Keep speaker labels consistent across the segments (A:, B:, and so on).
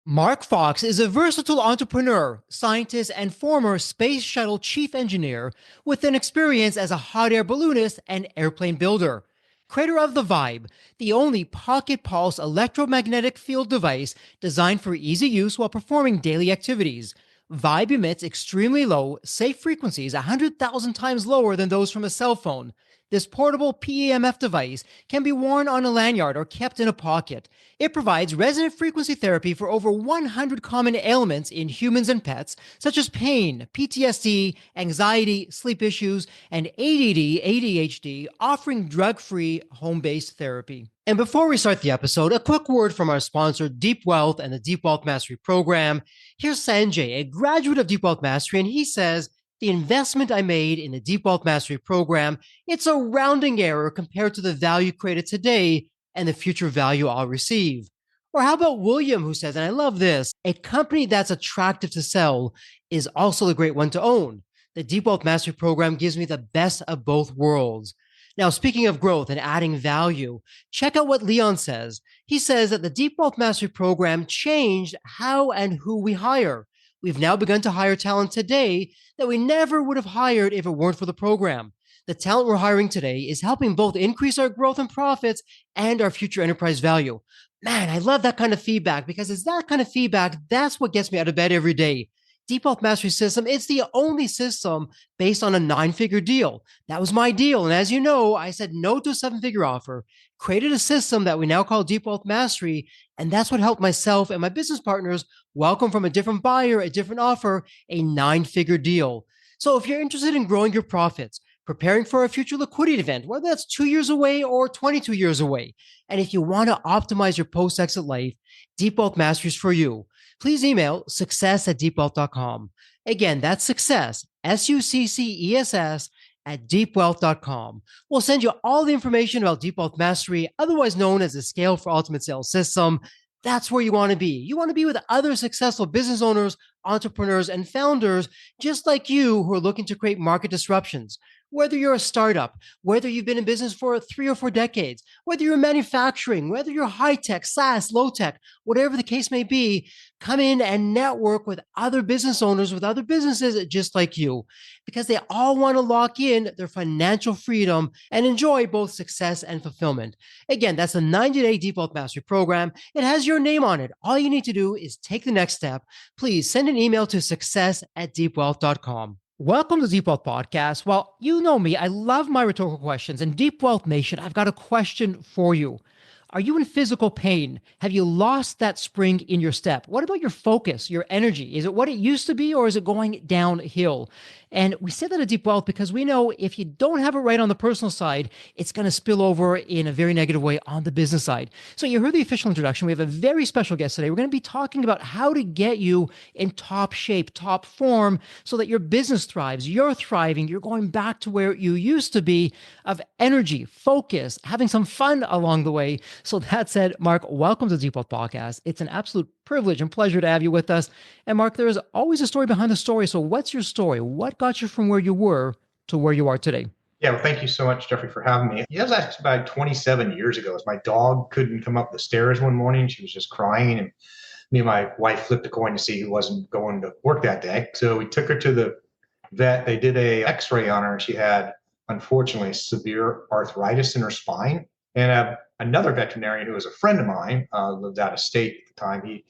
A: Mark Fox is a versatile entrepreneur, scientist, and former Space Shuttle Chief Engineer with an experience as a hot air balloonist and airplane builder. Creator of the Vibe, the only pocket pulse electromagnetic field device designed for easy use while performing daily activities. Vibe emits extremely low, safe frequencies 100,000 times lower than those from a cell phone. This portable PEMF device can be worn on a lanyard or kept in a pocket. It provides resonant frequency therapy for over 100 common ailments in humans and pets, such as pain, PTSD, anxiety, sleep issues, and ADD, ADHD, offering drug free home based therapy. And before we start the episode, a quick word from our sponsor, Deep Wealth and the Deep Wealth Mastery Program. Here's Sanjay, a graduate of Deep Wealth Mastery, and he says, the investment I made in the Deep Wealth Mastery Program, it's a rounding error compared to the value created today and the future value I'll receive. Or how about William, who says, and I love this, a company that's attractive to sell is also a great one to own. The Deep Wealth Mastery Program gives me the best of both worlds. Now, speaking of growth and adding value, check out what Leon says. He says that the Deep Wealth Mastery Program changed how and who we hire. We've now begun to hire talent today that we never would have hired if it weren't for the program. The talent we're hiring today is helping both increase our growth and profits and our future enterprise value. Man, I love that kind of feedback because it's that kind of feedback that's what gets me out of bed every day. Deep Wealth Mastery System, it's the only system based on a 9-figure deal. That was my deal. And as you know, I said no to a 7-figure offer, created a system that we now call Deep Wealth Mastery. And that's what helped myself and my business partners welcome from a different buyer, a different offer, a 9-figure deal. So if you're interested in growing your profits, preparing for a future liquidity event, whether that's 2 years away or 22 years away, and if you want to optimize your post-exit life, Deep Wealth Mastery is for you. Please email success@deepwealth.com. Again, that's success, SUCCESS, at deepwealth.com. We'll send you all the information about Deep Wealth Mastery, otherwise known as the Scale for Ultimate Sales System. That's where you want to be. You want to be with other successful business owners, entrepreneurs, and founders just like you who are looking to create market disruptions. Whether you're a startup, whether you've been in business for 3 or 4 decades, whether you're manufacturing, whether you're high tech, SaaS, low tech, whatever the case may be, come in and network with other business owners, with other businesses just like you, because they all want to lock in their financial freedom and enjoy both success and fulfillment. Again, that's a 90-day Deep Wealth Mastery Program. It has your name on it. All you need to do is take the next step. Please send an email to success@deepwealth.com. Welcome to Deep Wealth Podcast. Well, you know me, I love my rhetorical questions. And Deep Wealth Nation, I've got a question for you. Are you in physical pain? Have you lost that spring in your step? What about your focus, your energy? Is it what it used to be or is it going downhill? And we say that at Deep Wealth because we know if you don't have it right on the personal side, it's going to spill over in a very negative way on the business side. So you heard the official introduction. We have a very special guest today. We're going to be talking about how to get you in top shape, top form, so that your business thrives, you're thriving, you're going back to where you used to be of energy, focus, having some fun along the way. So that said, Mark, welcome to the Deep Wealth Podcast. It's an absolute privilege and pleasure to have you with us. And Mark, there is always a story behind the story. So what's your story? What got you from where you were to where you are today?
B: Yeah, well, thank you so much, Jeffrey, for having me. Yeah, it was actually about 27 years ago. My dog couldn't come up the stairs one morning. She was just crying, and me and my wife flipped a coin to see who wasn't going to work that day. So we took her to the vet. They did a X-ray on her, and she had, unfortunately, severe arthritis in her spine. And another veterinarian who was a friend of mine, lived out of state at the time, he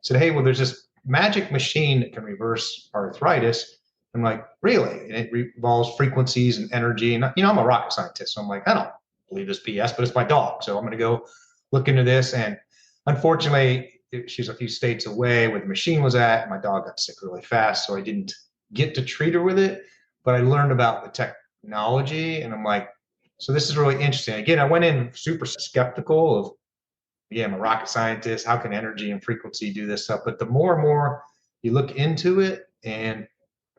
B: said, hey, well, there's this magic machine that can reverse arthritis. I'm like, really? And it involves frequencies and energy. And, I'm a rocket scientist. So I'm like, I don't believe this BS, but it's my dog. So I'm going to go look into this. And unfortunately, she's a few states away where the machine was at. My dog got sick really fast. So I didn't get to treat her with it. But I learned about the technology. And I'm like, so this is really interesting. Again, I went in super skeptical of, yeah, I'm a rocket scientist. How can energy and frequency do this stuff? But the more and more you look into it and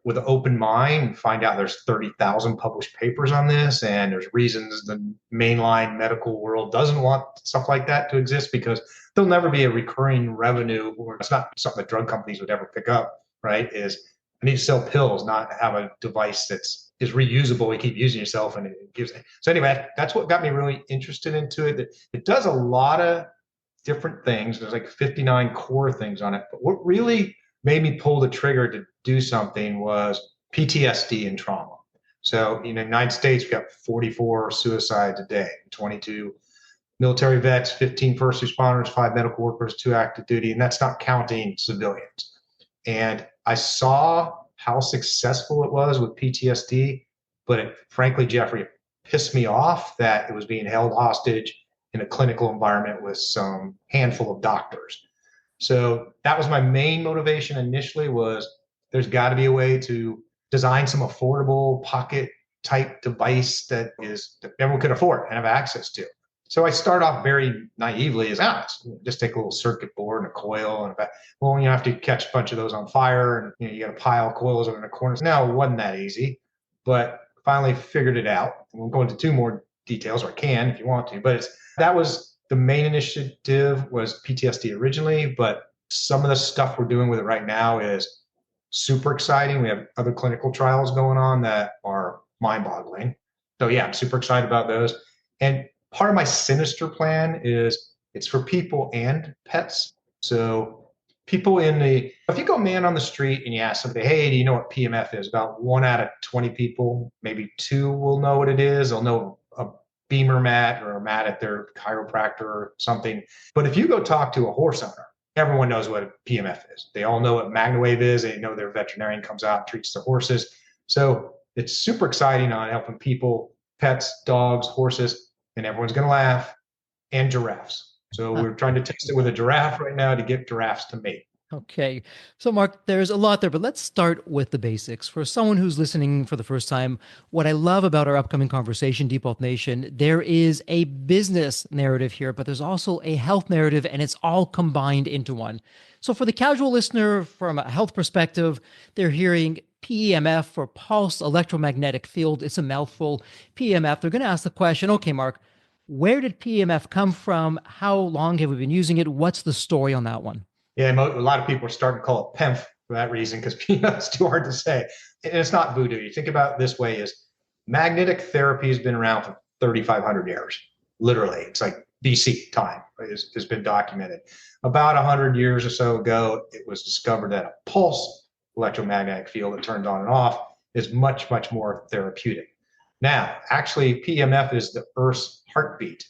B: with an open mind and find out there's 30,000 published papers on this, and there's reasons the mainline medical world doesn't want stuff like that to exist because there'll never be a recurring revenue, or it's not something that drug companies would ever pick up, right? Is I need to sell pills, not have a device is reusable. You keep using yourself and it gives. So anyway, that's what got me really interested into it. It does a lot of different things. There's like 59 core things on it. But what really made me pull the trigger to do something was PTSD and trauma. So in the United States, we've got 44 suicides a day, 22 military vets, 15 first responders, 5 medical workers, 2 active duty, and that's not counting civilians. And I saw how successful it was with PTSD, but it, frankly, Jeffrey, it pissed me off that it was being held hostage in a clinical environment with some handful of doctors. So that was my main motivation initially, was there's got to be a way to design some affordable pocket type device that everyone could afford and have access to. So I start off very naively as, just take a little circuit board and a coil and well, you have to catch a bunch of those on fire, and you got a pile of coils in the corners. Now, it wasn't that easy, but finally figured it out. And we'll go into 2 more details, or I can if you want to, but that was the main initiative, was PTSD originally, but some of the stuff we're doing with it right now is super exciting. We have other clinical trials going on that are mind-boggling. So yeah, I'm super excited about those. And part of my sinister plan is it's for people and pets. So people if you go man on the street and you ask somebody, hey, do you know what PEMF is? About 1 out of 20 people, maybe 2 will know what it is. They'll know a Beamer mat or a mat at their chiropractor or something. But if you go talk to a horse owner, everyone knows what a PEMF is. They all know what MagnaWave is. They know their veterinarian comes out and treats the horses. So it's super exciting on helping people, pets, dogs, horses, and everyone's going to laugh, and giraffes. So we're trying to test it with a giraffe right now to get giraffes to mate.
A: Okay. So, Mark, there's a lot there, but let's start with the basics. For someone who's listening for the first time, what I love about our upcoming conversation, Deep Health Nation, there is a business narrative here, but there's also a health narrative, and it's all combined into one. So, for the casual listener, from a health perspective, they're hearing PEMF, or pulse electromagnetic field. It's a mouthful. PEMF. They're going to ask the question, okay, Mark, where did PEMF come from? How long have we been using it? What's the story on that one?
B: Yeah, a lot of people are starting to call it PEMF for that reason, because it's too hard to say. And it's not voodoo. You think about it this way: is magnetic therapy has been around for 3,500 years. Literally, it's like BC time has been documented. About 100 years or so ago, it was discovered that a pulse electromagnetic field that turns on and off is much, much more therapeutic. Now, actually, PEMF is the Earth's heartbeat.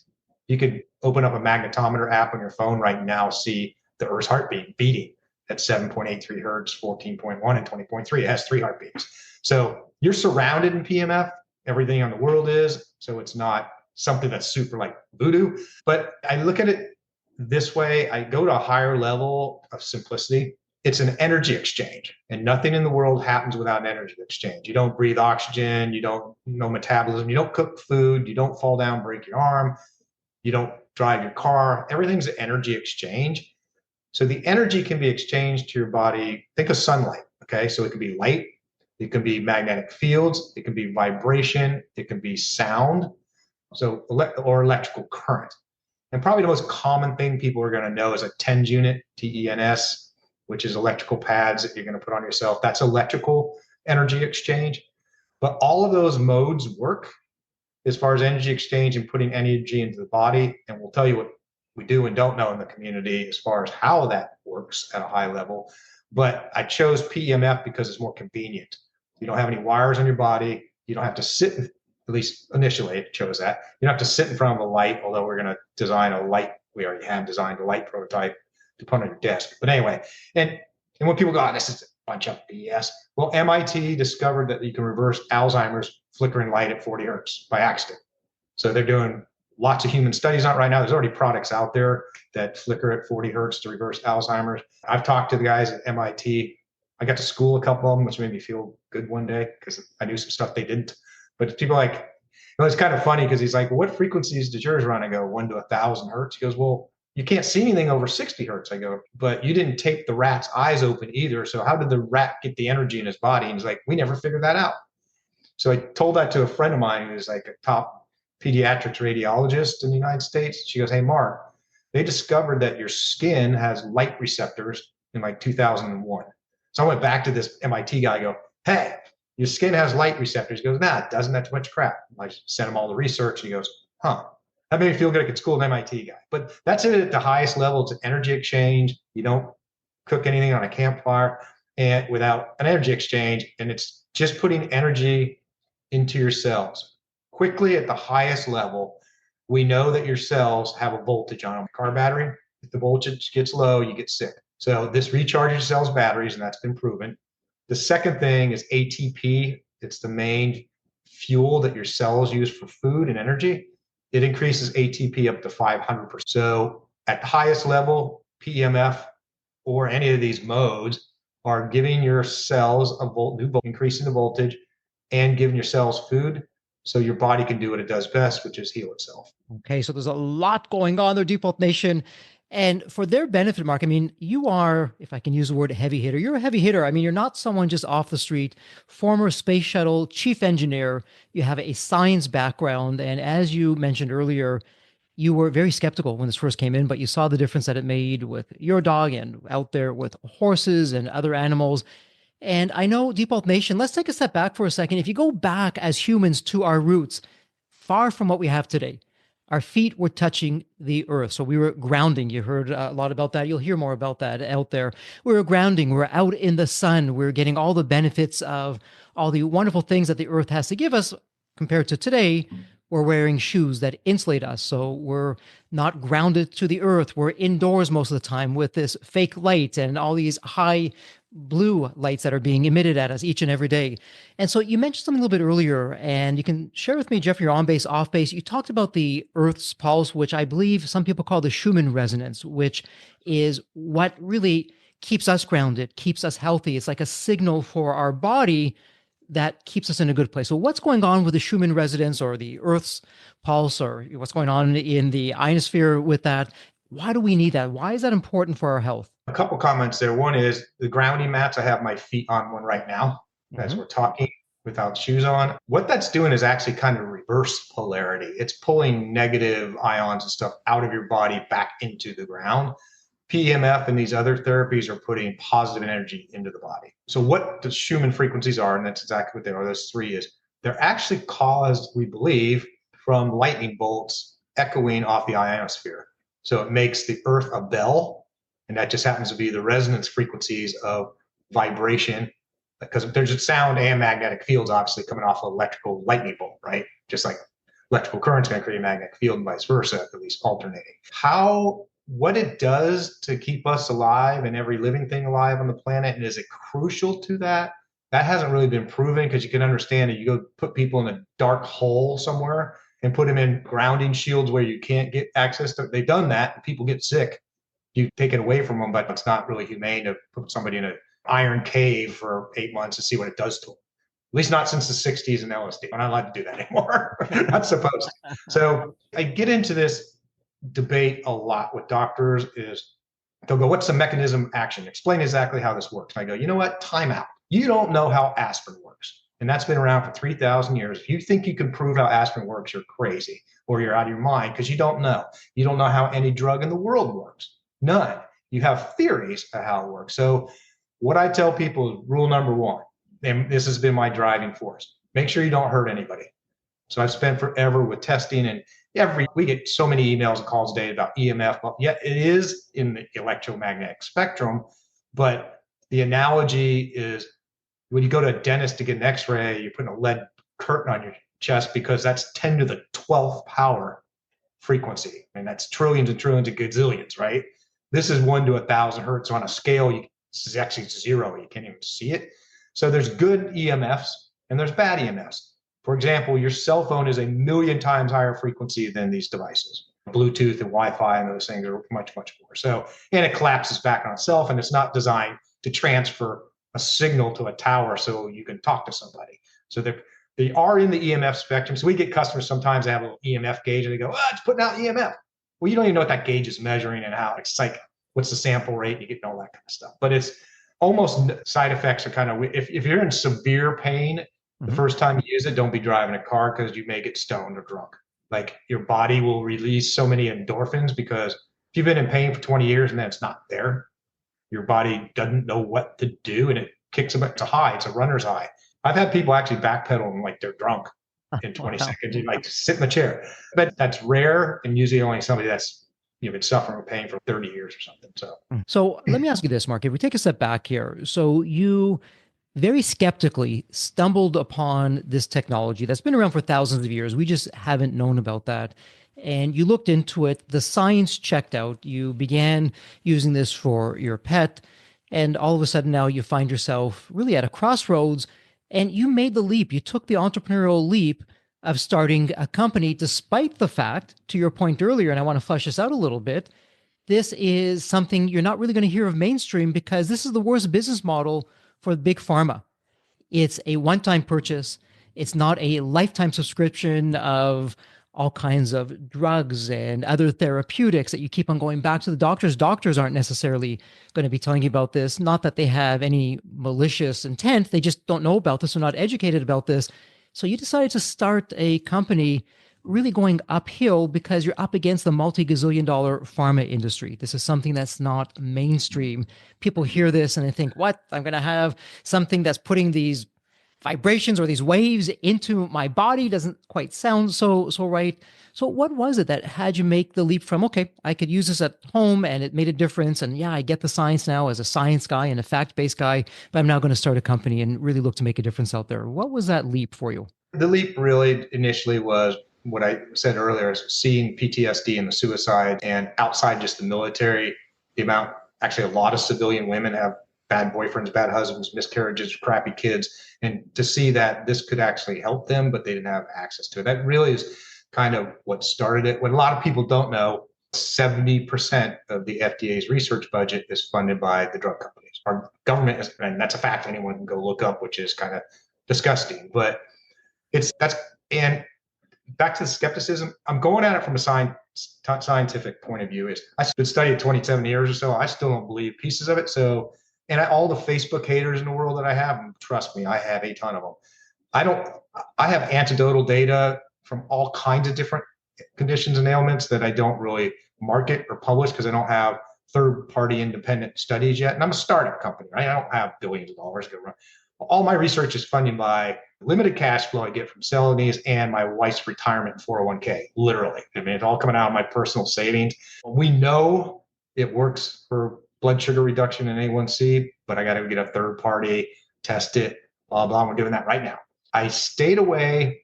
B: You could open up a magnetometer app on your phone right now, see the Earth's heartbeat beating at 7.83 hertz, 14.1, and 20.3. It has 3 heartbeats. So you're surrounded in PEMF. Everything on the world is. So it's not something that's super like voodoo. But I look at it this way. I go to a higher level of simplicity. It's an energy exchange, and nothing in the world happens without an energy exchange. You don't breathe oxygen. You don't know metabolism. You don't cook food. You don't fall down, break your arm. You don't drive your car. Everything's an energy exchange. So the energy can be exchanged to your body. Think of sunlight. Okay. So it can be light. It can be magnetic fields. It can be vibration. It can be sound. So, or electrical current. And probably the most common thing people are going to know is a TENS unit, TENS, which is electrical pads that you're going to put on yourself. That's electrical energy exchange. But all of those modes work as far as energy exchange and putting energy into the body. And we'll tell you what we do and don't know in the community as far as how that works at a high level. But I chose PEMF because it's more convenient. You don't have any wires on your body. You don't have to sit, at least initially I chose that. You don't have to sit in front of a light, although we're going to design a light. We already have designed a light prototype to put on your desk. But anyway, and when people go, this is a bunch of BS. Well, MIT discovered that you can reverse Alzheimer's flickering light at 40 hertz by accident. So they're doing lots of human studies on it right now. There's already products out there that flicker at 40 hertz to reverse Alzheimer's. I've talked to the guys at MIT. I got to school a couple of them, which made me feel good one day because I knew some stuff they didn't. But people it's kind of funny because he's like, what frequencies does yours run? I go, 1 to 1,000 hertz. He goes, well, you can't see anything over 60 hertz. I go, but you didn't tape the rat's eyes open either. So how did the rat get the energy in his body? And he's like, we never figured that out. So I told that to a friend of mine who's like a top pediatrics radiologist in the United States. She goes, hey, Mark, they discovered that your skin has light receptors in like 2001. So I went back to this MIT guy. I go, hey, your skin has light receptors. He goes, nah, it doesn't. That's too much crap. I sent him all the research. And he goes, huh. That made me feel good. I could school an MIT guy. But that's it at the highest level. It's an energy exchange. You don't cook anything on a campfire and without an energy exchange. And it's just putting energy into your cells. Quickly at the highest level, we know that your cells have a voltage on them. Car battery, if the voltage gets low, you get sick. So this recharges cells batteries, and that's been proven. The second thing is ATP. It's the main fuel that your cells use for food and energy. It increases ATP up to 500%. So at the highest level, PEMF or any of these modes are giving your cells a increasing the voltage and giving your cells food so your body can do what it does best, which is heal itself.
A: Okay, so there's a lot going on there, Deep Health Nation. And for their benefit, Mark, I mean, you are, if I can use the word heavy hitter, you're a heavy hitter. I mean, you're not someone just off the street, former Space Shuttle Chief Engineer. You have a science background. And as you mentioned earlier, you were very skeptical when this first came in, but you saw the difference that it made with your dog and out there with horses and other animals. And I know, Deep Health Nation, let's take a step back for a second. If you go back as humans to our roots, far from what we have today, our feet were touching the earth. So we were grounding. You heard a lot about that. You'll hear more about that out there. We were grounding. We're out in the sun. We're getting all the benefits of all the wonderful things that the earth has to give us compared to today. We're wearing shoes that insulate us. So we're not grounded to the earth. We're indoors most of the time with this fake light and all these high blue lights that are being emitted at us each and every day. And so you mentioned something a little bit earlier, and you can share with me, Jeff, your on base, off base. You talked about the Earth's pulse, which I believe some people call the Schumann resonance, which is what really keeps us grounded, keeps us healthy. It's like a signal for our body that keeps us in a good place. So what's going on with the Schumann resonance or the Earth's pulse, or what's going on in the ionosphere with that? Why do we need that? Why is that important for our health?
B: A couple comments there. One is the grounding mats. I have my feet on one right now as we're talking without shoes on. What that's doing is actually kind of reverse polarity. It's pulling negative ions and stuff out of your body back into the ground. PEMF and these other therapies are putting positive energy into the body. So what the Schumann frequencies are, and that's exactly what they are, those three, is they're actually caused, we believe, from lightning bolts echoing off the ionosphere. So it makes the earth a bell, and that just happens to be the resonance frequencies of vibration, because there's a sound and magnetic fields obviously coming off an electrical lightning bolt, right? Just like electrical current's going to create a magnetic field and vice versa, at least alternating. What it does to keep us alive and every living thing alive on the planet, and is it crucial to that? That hasn't really been proven, because you can understand that you go put people in a dark hole somewhere and put them in grounding shields where you can't get access to. They've done that, and people get sick. You take it away from them, but it's not really humane to put somebody in an iron cave for 8 months and see what it does to them. At least not since the 60s and LSD. We're not allowed to do that anymore. Not supposed to. So I get into this debate a lot with doctors. Is they'll go, what's the mechanism action? Explain exactly how this works. And I go, you know what? Time out. You don't know how aspirin works. And that's been around for 3,000 years. If you think you can prove how aspirin works, you're crazy, or you're out of your mind, because you don't know. You don't know how any drug in the world works. None. You have theories of how it works. So what I tell people is rule number one, and this has been my driving force: make sure you don't hurt anybody. So I've spent forever with testing, and we get so many emails and calls a day about EMF. But yet it is in the electromagnetic spectrum. But the analogy is when you go to a dentist to get an X-ray, you're putting a lead curtain on your chest because that's 10 to the 12th power frequency, and that's trillions and trillions of gazillions, right? This is 1 to 1,000 hertz on a scale. This is actually zero. You can't even see it. So there's good EMFs and there's bad EMFs. For example, your cell phone is 1,000,000 times higher frequency than these devices. Bluetooth and Wi-Fi and those things are much, much more. So, and it collapses back on itself, and it's not designed to transfer a signal to a tower so you can talk to somebody. So they are in the EMF spectrum. So we get customers sometimes that have a little EMF gauge and they go, it's putting out EMF. Well, you don't even know what that gauge is measuring and how. It's like, what's the sample rate? You get all that kind of stuff. But it's almost, side effects are kind of, if you're in severe pain, the first time you use it, don't be driving a car, because you may get stoned or drunk. Like, your body will release so many endorphins, because if you've been in pain for 20 years and then it's not there, your body doesn't know what to do, and it kicks them. It's a high. It's a runner's high. I've had people actually backpedal and like they're drunk in 20
A: Wow.
B: seconds. You like sit in the chair, but that's rare and usually only somebody that's been suffering with pain for 30 years or something. So
A: So let me ask you this, Mark. If we take a step back here, so you very skeptically stumbled upon this technology that's been around for thousands of years. We just haven't known about that. And you looked into it, the science checked out. You began using this for your pet. And all of a sudden now you find yourself really at a crossroads and you made the leap. You took the entrepreneurial leap of starting a company, despite the fact, to your point earlier, and I want to flesh this out a little bit, this is something you're not really going to hear of mainstream because this is the worst business model for big pharma. It's a one-time purchase. It's not a lifetime subscription of all kinds of drugs and other therapeutics that you keep on going back to the doctors. Doctors aren't necessarily going to be telling you about this. Not that they have any malicious intent. They just don't know about this or not educated about this. So you decided to start a company really going uphill because you're up against the multi-gazillion dollar pharma industry. This is something that's not mainstream. People hear this and they think, what? I'm going to have something that's putting these vibrations or these waves into my body. Doesn't quite sound so right. So what was it that had you make the leap from, okay, I could use this at home and it made a difference. And yeah, I get the science now as a science guy and a fact-based guy, but I'm now going to start a company and really look to make a difference out there. What was that leap for you?
B: the leap really initially was what I said earlier, is seeing PTSD and the suicide, and outside just the military, the amount, actually a lot of civilian women have bad boyfriends, bad husbands, miscarriages, crappy kids, and to see that this could actually help them, but they didn't have access to it. That really is kind of what started it. What a lot of people don't know, 70% of the FDA's research budget is funded by the drug companies. Our government is, and that's a fact anyone can go look up, which is kind of disgusting, but and back to the skepticism, I'm going at it from a scientific point of view. Is I've been studying 27 years or so. I still don't believe pieces of it. So, and all the Facebook haters in the world that I have, trust me, I have a ton of them. I have anecdotal data from all kinds of different conditions and ailments that I don't really market or publish because I don't have third-party independent studies yet. And I'm a startup company, right? I don't have billions of dollars to run. All my research is funded by limited cash flow I get from selling these and my wife's retirement 401k, literally. I mean, it's all coming out of my personal savings. We know it works for blood sugar reduction in A1C, but I got to get a third party, test it, blah, blah. We're doing that right now. I stayed away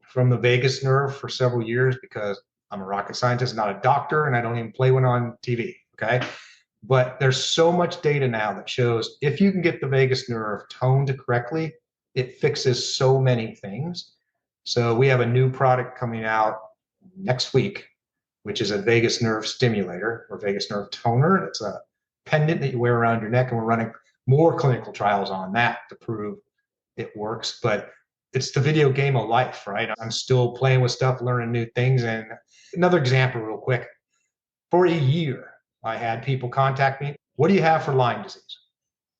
B: from the vagus nerve for several years because I'm a rocket scientist, not a doctor, and I don't even play one on TV, okay? But there's so much data now that shows if you can get the vagus nerve toned correctly, it fixes so many things. So we have a new product coming out next week, which is a vagus nerve stimulator or vagus nerve toner. It's a pendant that you wear around your neck, and we're running more clinical trials on that to prove it works. But it's the video game of life, right? I'm still playing with stuff, learning new things. And another example real quick, for a year, I had people contact me. What do you have for Lyme disease?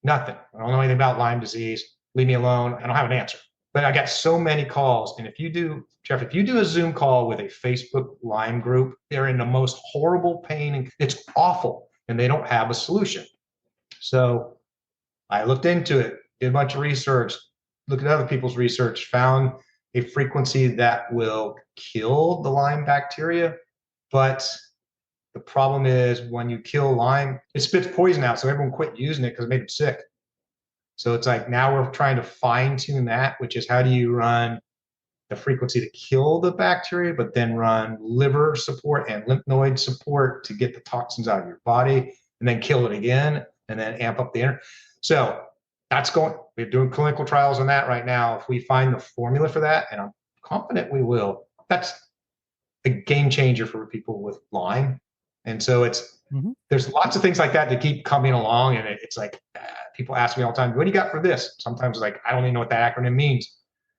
B: Nothing. I don't know anything about Lyme disease. Leave me alone. I don't have an answer. But I got so many calls. And if you do, Jeff, if you do a Zoom call with a Facebook Lyme group, they're in the most horrible pain. And it's awful. And they don't have a solution. So I looked into it, did a bunch of research, looked at other people's research, found a frequency that will kill the Lyme bacteria. But the problem is when you kill Lyme, it spits poison out. So everyone quit using it because it made them sick. So it's like now we're trying to fine tune that, which is how do you run the frequency to kill the bacteria, but then run liver support and lymph node support to get the toxins out of your body and then kill it again and then amp up the energy. So we're doing clinical trials on that right now. If we find the formula for that, and I'm confident we will, that's a game changer for people with Lyme. And so there's lots of things like that that keep coming along. And it's like, people ask me all the time, what do you got for this? Sometimes like, I don't even know what that acronym means,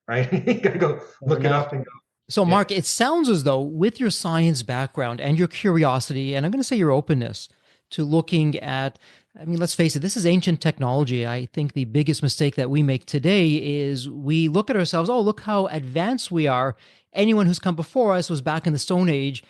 B: right? You got to go look it up and go.
A: So, Mark, it sounds as though with your science background and your curiosity, and I'm going to say your openness to looking at, I mean, let's face it, this is ancient technology. I think the biggest mistake that we make today is we look at ourselves, oh, look how advanced we are. Anyone who's come before us was back in the Stone Age.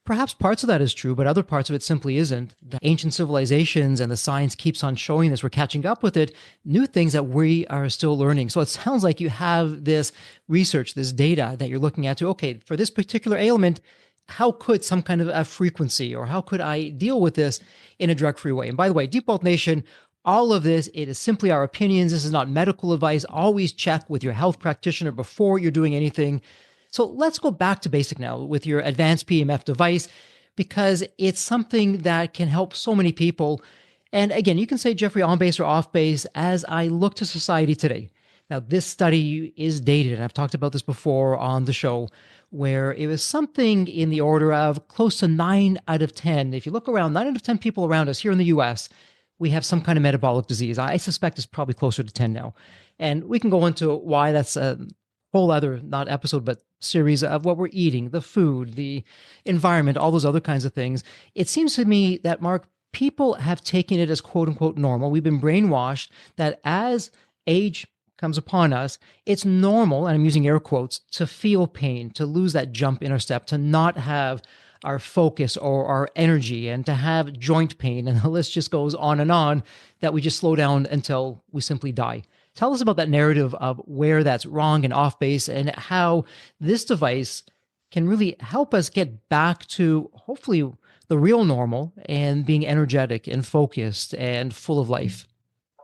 A: Perhaps parts of that is true, but other parts of it simply isn't. The ancient civilizations and the science keeps on showing this. We're catching up with it, new things that we are still learning. So it sounds like you have this research, this data that you're looking at to, okay, for this particular ailment, how could some kind of a frequency or how could I deal with this in a drug free way? And by the way, Deep Wealth Nation, all of this, it is simply our opinions. This is not medical advice. Always check with your health practitioner before you're doing anything. So let's go back to basic now with your advanced PEMF device, because it's something that can help so many people. And again, you can say, Jeffrey, on base or off base, as I look to society today. Now, this study is dated, and I've talked about this before on the show, where it was something in the order of close to 9 out of 10. If you look around, 9 out of 10 people around us here in the US, we have some kind of metabolic disease. I suspect it's probably closer to 10 now. And we can go into why that's a whole other, not episode, but series of what we're eating, the food, the environment, all those other kinds of things. It seems to me that, Mark, people have taken it as quote unquote normal. We've been brainwashed that as age comes upon us, it's normal, and I'm using air quotes, to feel pain, to lose that jump in our step, to not have our focus or our energy, and to have joint pain. And the list just goes on, that we just slow down until we simply die. Tell us about that narrative of where that's wrong and off base, and how this device can really help us get back to hopefully the real normal and being energetic and focused and full of life.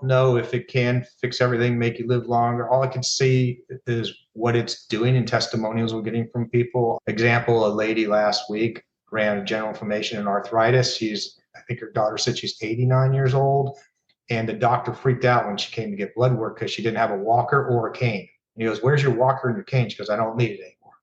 B: Know if it can fix everything, make you live longer. All I can see is what it's doing and testimonials we're getting from people. Example, a lady last week ran general inflammation and arthritis. I think her daughter said she's 89 years old. And the doctor freaked out when she came to get blood work because she didn't have a walker or a cane. And he goes, "Where's your walker and your cane?" She goes, "I don't need it anymore."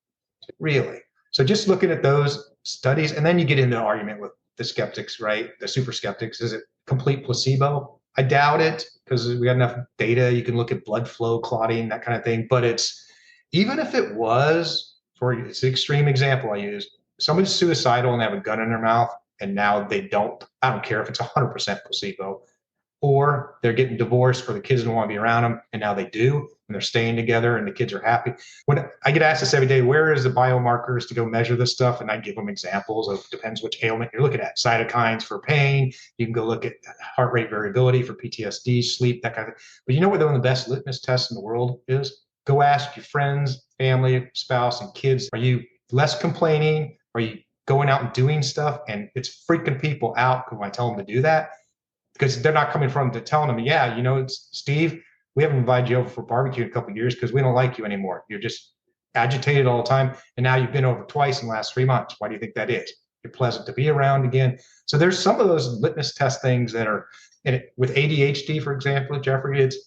B: Said, really? So just looking at those studies, and then you get into an argument with the skeptics, right? The super skeptics. Is it complete placebo? I doubt it, because we got enough data. You can look at blood flow, clotting, that kind of thing. But it's, even if it was, for it's an extreme example I use, somebody's suicidal and they have a gun in their mouth, and now they don't, I don't care if it's 100% placebo, or they're getting divorced or the kids don't want to be around them, and now they do, and they're staying together and the kids are happy. When I get asked this every day, where is the biomarkers to go measure this stuff? And I give them examples of, depends which ailment you're looking at. Cytokines for pain. You can go look at heart rate variability for PTSD, sleep, that kind of thing. But you know what one of the best litmus tests in the world is? Go ask your friends, family, spouse, and kids, are you less complaining? Are you going out and doing stuff? And it's freaking people out when I tell them to do that, because they're not coming from to telling them, yeah, it's Steve, we haven't invited you over for barbecue in a couple of years because we don't like you anymore. You're just agitated all the time. And now you've been over twice in the last 3 months. Why do you think that is? You're pleasant to be around again. So there's some of those litmus test things that are in it. With ADHD, for example, Jeffrey, it's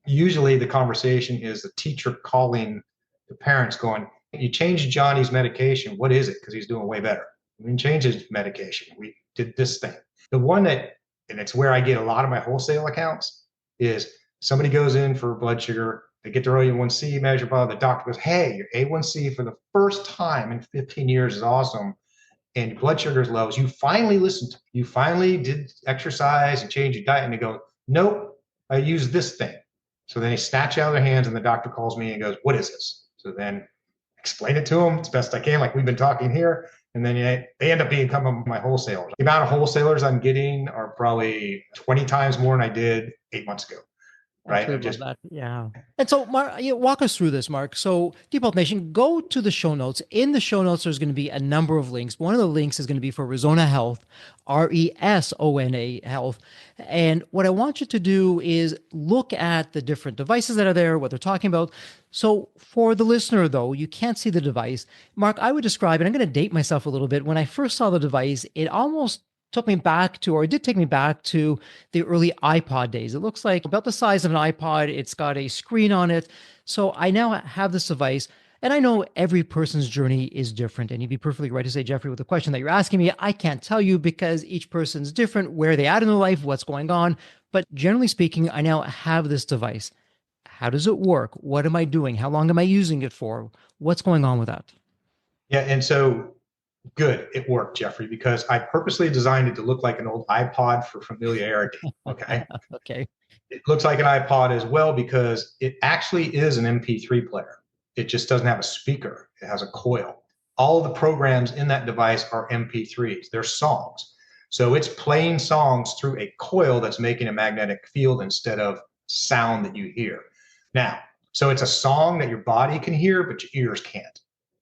B: usually the conversation is the teacher calling the parents going, "You changed Johnny's medication. What is it? Because he's doing way better. We didn't change his medication. We did this thing." The one that, and it's where I get a lot of my wholesale accounts, is somebody goes in for blood sugar, they get their A1C measured by the doctor goes, "Hey, your A1C for the first time in 15 years is awesome, and your blood sugar is low. You finally listened. You finally did exercise and change your diet." And they go, "Nope, I use this thing." So then they snatch out of their hands, and the doctor calls me and goes, "What is this?" So then explain it to them as best I can, like we've been talking here. And then they end up becoming my wholesalers. The amount of wholesalers I'm getting are probably 20 times more than I did 8 months ago. Right.
A: That. Yeah. And so, Mark, walk us through this, Mark. So, Deep Health Nation, go to the show notes. In the show notes, there's going to be a number of links. One of the links is going to be for Resona Health, Resona Health. And what I want you to do is look at the different devices that are there, what they're talking about. So, for the listener, though, you can't see the device. Mark, I would describe, and I'm going to date myself a little bit. When I first saw the device, it almost took me back to, or it did take me back to the early iPod days. It looks like about the size of an iPod. It's got a screen on it. So I now have this device, and I know every person's journey is different. And you'd be perfectly right to say, Jeffrey, with the question that you're asking me, I can't tell you because each person's different, where they at in their life, what's going on. But generally speaking, I now have this device. How does it work? What am I doing? How long am I using it for? What's going on with that?
B: Yeah. And so good, it worked, Jeffrey, because I purposely designed it to look like an old iPod for familiarity. Okay.
A: Okay.
B: It looks like an iPod as well because it actually is an MP3 player. It just doesn't have a speaker. It has a coil. all of the programs in that device are MP3s. They're songs. So it's playing songs through a coil that's making a magnetic field instead of sound that you hear. Now, so it's a song that your body can hear, but your ears can't.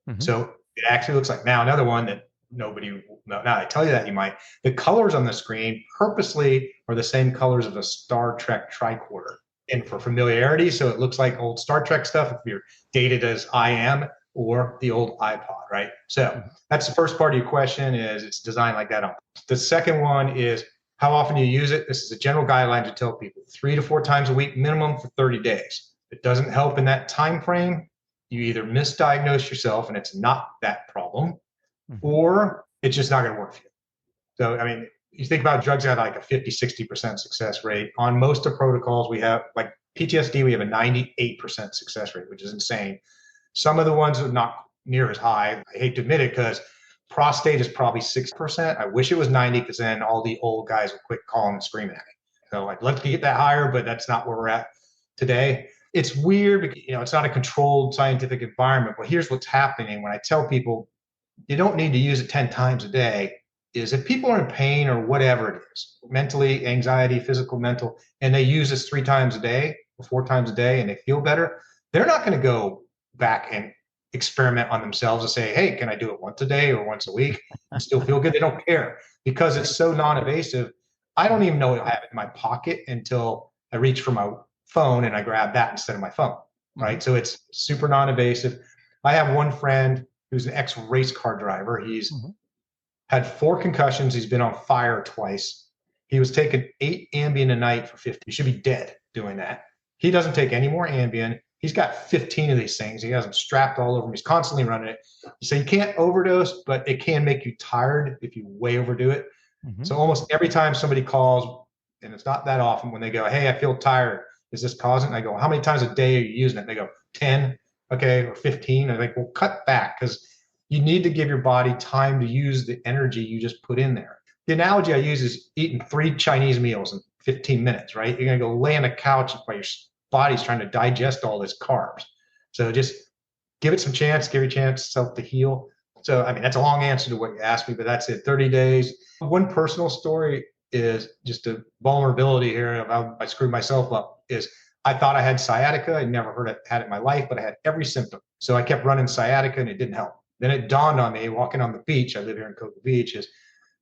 A: Mm-hmm.
B: So it actually looks like, now another one that nobody, now I tell you that you might, the colors on the screen purposely are the same colors of a Star Trek tricorder. And for familiarity, so it looks like old Star Trek stuff if you're dated as I am, or the old iPod, right? So that's the first part of your question, is it's designed like that. The second one is how often you use it. This is a general guideline to tell people 3 to 4 times a week minimum for 30 days. If it doesn't help in that time frame, you either misdiagnose yourself and it's not that problem, or it's just not going to work for you. So, I mean, you think about drugs that have like a 50, 60% success rate. On most of protocols, we have like PTSD, we have a 98% success rate, which is insane. Some of the ones are not near as high. I hate to admit it because prostate is probably 6%. I wish it was 90 because then all the old guys would quit calling and screaming at me. So I'd love to get that higher, but that's not where we're at today. It's weird because, it's not a controlled scientific environment, but here's what's happening when I tell people you don't need to use it 10 times a day, is if people are in pain or whatever it is, mentally, anxiety, physical, mental, and they use this 3 times a day or 4 times a day and they feel better, they're not going to go back and experiment on themselves and say, hey, can I do it once a day or once a week and still feel good? They don't care because it's so non-invasive. I don't even know I have it in my pocket until I reach for my phone and I grab that instead of my phone, right? So it's super non-invasive. I have one friend who's an ex-race car driver. He's had 4 concussions. He's been on fire twice. He was taking 8 Ambien a night for 50. He should be dead doing that. He doesn't take any more Ambien. He's got 15 of these things. He has them strapped all over him. He's constantly running it. So you can't overdose, but it can make you tired if you way overdo it. So almost every time somebody calls, and it's not that often, when they go, hey, I feel tired, is this causing it? I go, how many times a day are you using it? And they go, 10, okay, or 15. I'm like, well, cut back because you need to give your body time to use the energy you just put in there. The analogy I use is eating 3 Chinese meals in 15 minutes, right? You're going to go lay on a couch while your body's trying to digest all this carbs. So just give it some chance, give your chance self to heal. So, I mean, that's a long answer to what you asked me, but that's it, 30 days. One personal story is just a vulnerability here of how I screwed myself up is I thought I had sciatica. I never had it in my life, but I had every symptom. So I kept running sciatica and it didn't help. Then it dawned on me walking on the beach. I live here in Cocoa Beach. Is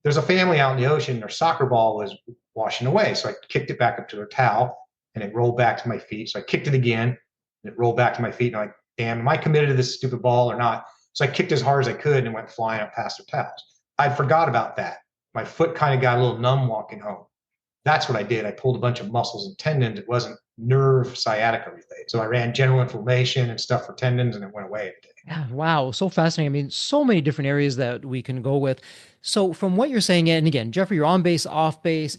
B: there's a family out in the ocean. Their soccer ball was washing away. So I kicked it back up to their towel and it rolled back to my feet. So I kicked it again and it rolled back to my feet. And I'm like, damn, am I committed to this stupid ball or not? So I kicked as hard as I could and it went flying up past their towels. I forgot about that. My foot kind of got a little numb walking home. That's what I did. I pulled a bunch of muscles and tendons. It wasn't nerve sciatica related. So I ran general inflammation and stuff for tendons and it went away.
A: Yeah, wow, so fascinating. I mean, so many different areas that we can go with. So from what you're saying, and again, Jeffrey, you're on base, off base.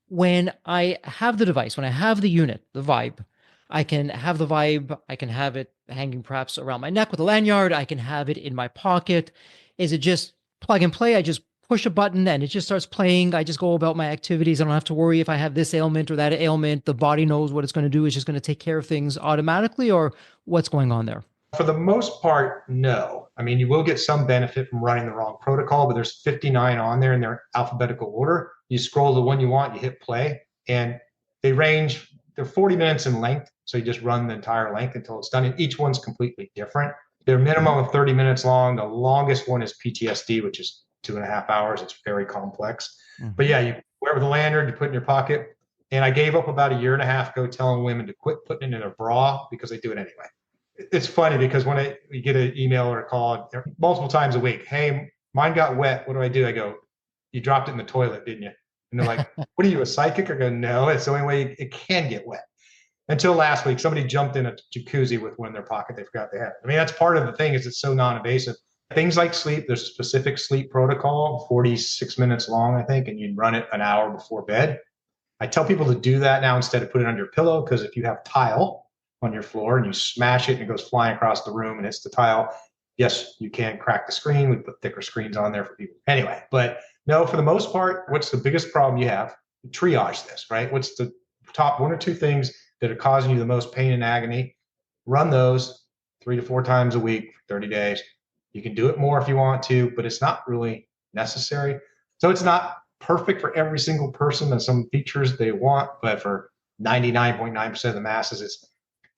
A: When I have the device, when I have the unit, the Vibe, I can have the Vibe, I can have it hanging perhaps around my neck with a lanyard, I can have it in my pocket. Is it just plug and play? I just push a button and it just starts playing. I just go about my activities. I don't have to worry if I have this ailment or that ailment. The body knows what it's going to do. It's just going to take care of things automatically, or what's going on there?
B: For the most part, no. I mean, you will get some benefit from running the wrong protocol, but there's 59 on there in their alphabetical order. You scroll the one you want, you hit play, and they're 40 minutes in length. So you just run the entire length until it's done. And each one's completely different. They're minimum of 30 minutes long. The longest one is PTSD, which is 2.5 hours. It's very complex. But yeah, you wear it with a lanyard, you put it in your pocket. And I gave up about a year and a half ago telling women to quit putting it in their bra because they do it anyway. It's funny because when we get an email or a call multiple times a week, hey, mine got wet. What do? I go, you dropped it in the toilet, didn't you? And they're like, what are you, a psychic? I go, no, it's the only way it can get wet. Until last week, somebody jumped in a jacuzzi with one in their pocket. They forgot they had it. I mean, that's part of the thing is it's so non-invasive. Things like sleep, there's a specific sleep protocol, 46 minutes long, I think, and you run it an hour before bed. I tell people to do that now instead of put it on your pillow because if you have tile on your floor and you smash it and it goes flying across the room and hits the tile, yes, you can crack the screen. We put thicker screens on there for people. Anyway, but no, for the most part, what's the biggest problem you have? Triage this, right? What's the top 1 or 2 things that are causing you the most pain and agony? Run those 3 to 4 times a week for 30 days. You can do it more if you want to, but it's not really necessary. So it's not perfect for every single person and some features they want, but for 99.9% of the masses, it's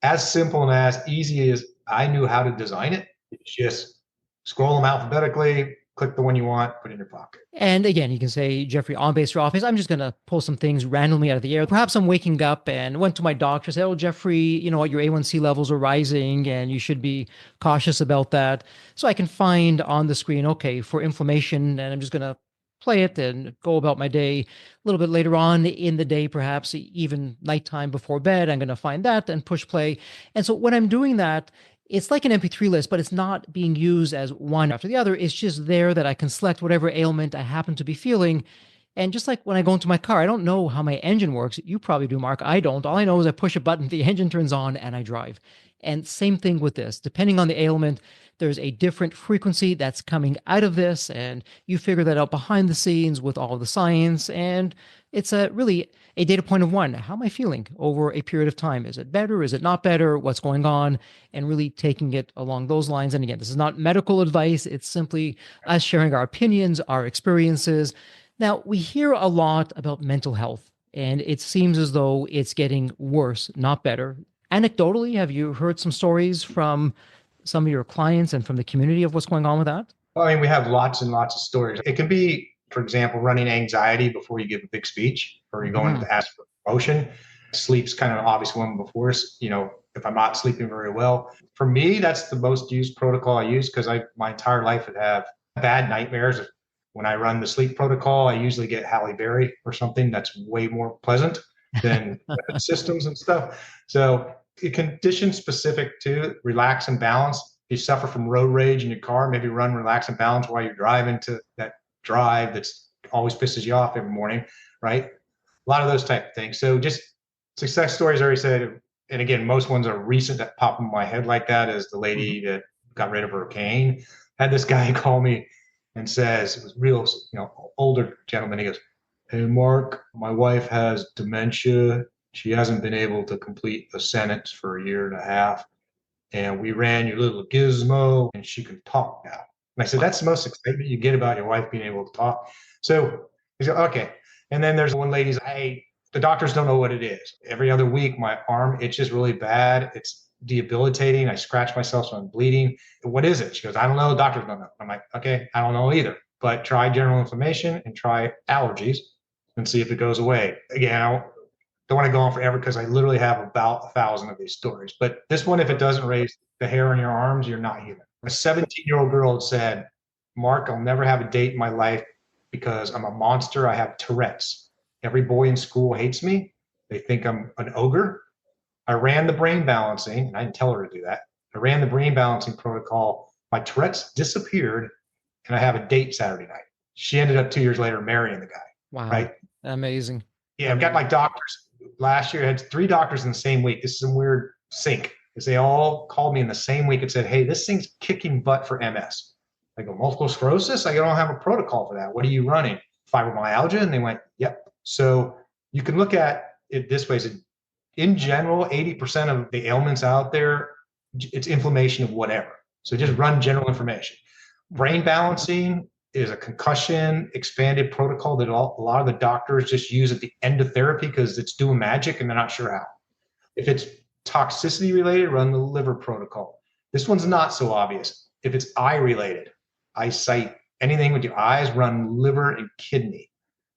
B: as simple and as easy as I knew how to design it. It's just scroll them alphabetically, click the one you want, put it in your pocket.
A: And again, you can say, Jeffrey, on base or off base, I'm just going to pull some things randomly out of the air. Perhaps I'm waking up and went to my doctor, said, oh, Jeffrey, you know what, your A1C levels are rising and you should be cautious about that. So I can find on the screen, okay, for inflammation, and I'm just going to play it and go about my day. A little bit later on in the day, perhaps even nighttime before bed, I'm going to find that and push play. And so when I'm doing that, it's like an MP3 list, but it's not being used as one after the other. It's just there that I can select whatever ailment I happen to be feeling. And just like when I go into my car, I don't know how my engine works. You probably do, Mark. I don't. All I know is I push a button, the engine turns on, and I drive. And same thing with this. Depending on the ailment, there's a different frequency that's coming out of this, and you figure that out behind the scenes with all of the science. And it's really a data point of one. How am I feeling over a period of time? Is it better? Is it not better? What's going on? And really taking it along those lines. And again, this is not medical advice. It's simply us sharing our opinions, our experiences. Now, we hear a lot about mental health, and it seems as though it's getting worse, not better. Anecdotally, have you heard some stories from some of your clients and from the community of what's going on with that?
B: Well, I mean, we have lots and lots of stories. It can be, for example, running anxiety before you give a big speech or you're going to ask for promotion. Sleep's kind of obvious one before, if I'm not sleeping very well. For me, that's the most used protocol I use because my entire life would have bad nightmares. When I run the sleep protocol, I usually get Halle Berry or something that's way more pleasant than systems and stuff. So it condition specific to relax and balance. If you suffer from road rage in your car, maybe run relax and balance while you're driving to that drive that's always pisses you off every morning, right? A lot of those type of things. So just success stories, I already said, and again, most ones are recent that pop in my head like that is the lady that got rid of her cane. Had this guy call me and says, it was real, older gentleman. He goes, hey, Mark, my wife has dementia. She hasn't been able to complete a sentence for a year and a half. And we ran your little gizmo and she can talk now. And I said, that's the most excitement you get about your wife being able to talk. So he said, okay. And then there's one lady's, hey, the doctors don't know what it is. Every other week, my arm itches really bad. It's debilitating. I scratch myself so I'm bleeding. What is it? She goes, I don't know. Doctors don't know. I'm like, okay, I don't know either. But try general inflammation and try allergies and see if it goes away. Again, I don't want to go on forever because I literally have about 1,000 of these stories. But this one, if it doesn't raise the hair on your arms, you're not human. A 17-year-old girl said, Mark, I'll never have a date in my life because I'm a monster. I have Tourette's. Every boy in school hates me. They think I'm an ogre. I ran the brain balancing, and I didn't tell her to do that. I ran the brain balancing protocol. My Tourette's disappeared, and I have a date Saturday night. She ended up 2 years later marrying the guy.
A: Wow.
B: Right?
A: Amazing.
B: Yeah, I've got my doctors. Last year, I had 3 doctors in the same week. This is some weird sync because they all called me in the same week and said, hey, this thing's kicking butt for MS. I go, multiple sclerosis? I don't have a protocol for that. What are you running? Fibromyalgia? And they went, yep. So you can look at it this way. In general, 80% of the ailments out there, it's inflammation of whatever. So just run general information. Brain balancing is a concussion expanded protocol that a lot of the doctors just use at the end of therapy because it's doing magic and they're not sure how. If it's toxicity related, run the liver protocol. This one's not so obvious. If it's eye related, eyesight, anything with your eyes, run liver and kidney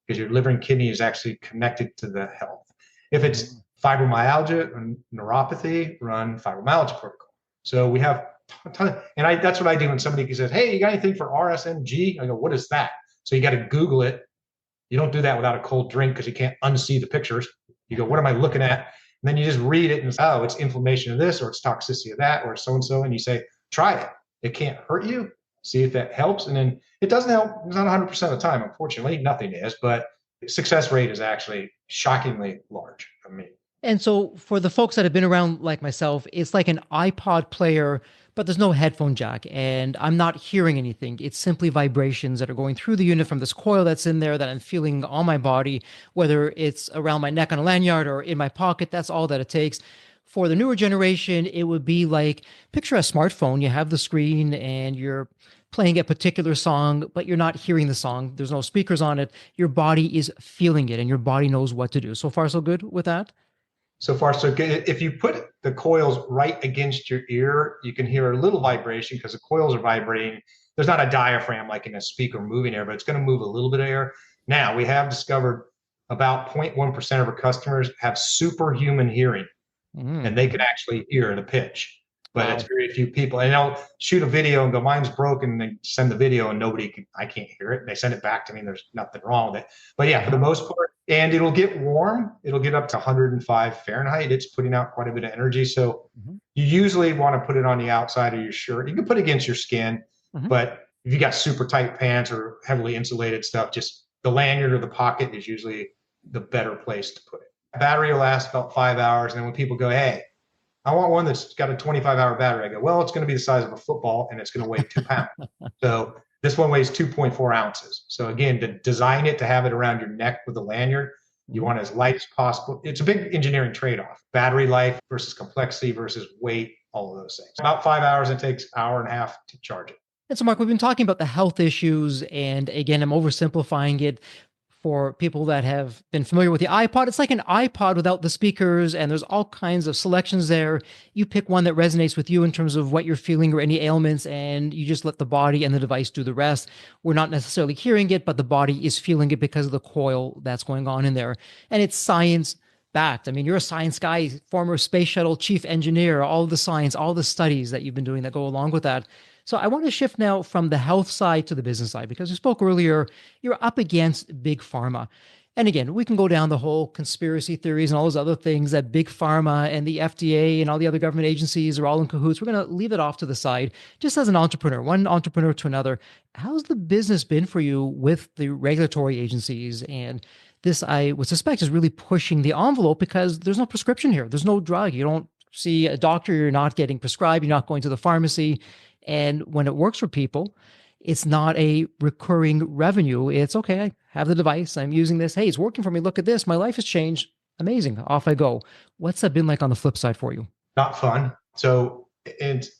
B: because your liver and kidney is actually connected to the health. If it's fibromyalgia and neuropathy, run fibromyalgia protocol. So we have a ton of, and that's what I do when somebody says, hey, you got anything for RSMG? I go, what is that? So you got to Google it. You don't do that without a cold drink because you can't unsee the pictures. You go, what am I looking at? And then you just read it and say, oh, it's inflammation of this, or it's toxicity of that, or so-and-so. And you say, try it. It can't hurt you. See if that helps. And then it doesn't help. It's not 100% of the time, unfortunately. Nothing is. But success rate is actually shockingly large for me.
A: And so for the folks that have been around like myself, it's like an iPod player, but there's no headphone jack and I'm not hearing anything. It's simply vibrations that are going through the unit from this coil that's in there that I'm feeling on my body, whether it's around my neck on a lanyard or in my pocket. That's all that it takes. For the newer generation, it would be like picture a smartphone. You have the screen and you're playing a particular song, but you're not hearing the song. There's no speakers on it. Your body is feeling it and your body knows what to do. So far, so good with that?
B: So far, so good. If you put the coils right against your ear, you can hear a little vibration because the coils are vibrating. There's not a diaphragm like in a speaker moving air, but it's going to move a little bit of air. Now, we have discovered about 0.1% of our customers have superhuman hearing, and they can actually hear the pitch. But
A: Wow.
B: it's very few people. And they'll shoot a video and go, mine's broken. And they send the video and I can't hear it. And they send it back to me and there's nothing wrong with it. But yeah, for the most part, and it'll get warm. It'll get up to 105 Fahrenheit. It's putting out quite a bit of energy. So you usually want to put it on the outside of your shirt. You can put it against your skin, but if you got super tight pants or heavily insulated stuff, just the lanyard or the pocket is usually the better place to put it. Battery will last about 5 hours. And then when people go, hey, I want one that's got a 25-hour battery, I go, well, it's going to be the size of a football and it's going to weigh 2 pounds. So this one weighs 2.4 ounces. So again, to design it to have it around your neck with a lanyard, you want it as light as possible. It's a big engineering trade-off. Battery life versus complexity versus weight, all of those things. About 5 hours, it takes an hour and a half to charge it.
A: And so, Mark, we've been talking about the health issues. And again, I'm oversimplifying it for people that have been familiar with the iPod. It's like an iPod without the speakers, and there's all kinds of selections there. You pick one that resonates with you in terms of what you're feeling or any ailments, and you just let the body and the device do the rest. We're not necessarily hearing it, but the body is feeling it because of the coil that's going on in there. And it's science backed. I mean, you're a science guy, former Space Shuttle Chief Engineer, all the science, all the studies that you've been doing that go along with that. So I want to shift now from the health side to the business side, because you spoke earlier, you're up against big pharma. And again, we can go down the whole conspiracy theories and all those other things that big pharma and the FDA and all the other government agencies are all in cahoots. We're going to leave it off to the side. Just as an entrepreneur, one entrepreneur to another, how's the business been for you with the regulatory agencies? And this, I would suspect, is really pushing the envelope because there's no prescription here. There's no drug. You don't see a doctor. You're not getting prescribed. You're not going to the pharmacy. And when it works for people, it's not a recurring revenue. It's okay, I have the device, I'm using this. Hey, it's working for me. Look at this. My life has changed. Amazing. Off I go. What's that been like on the flip side for you?
B: Not fun. So it's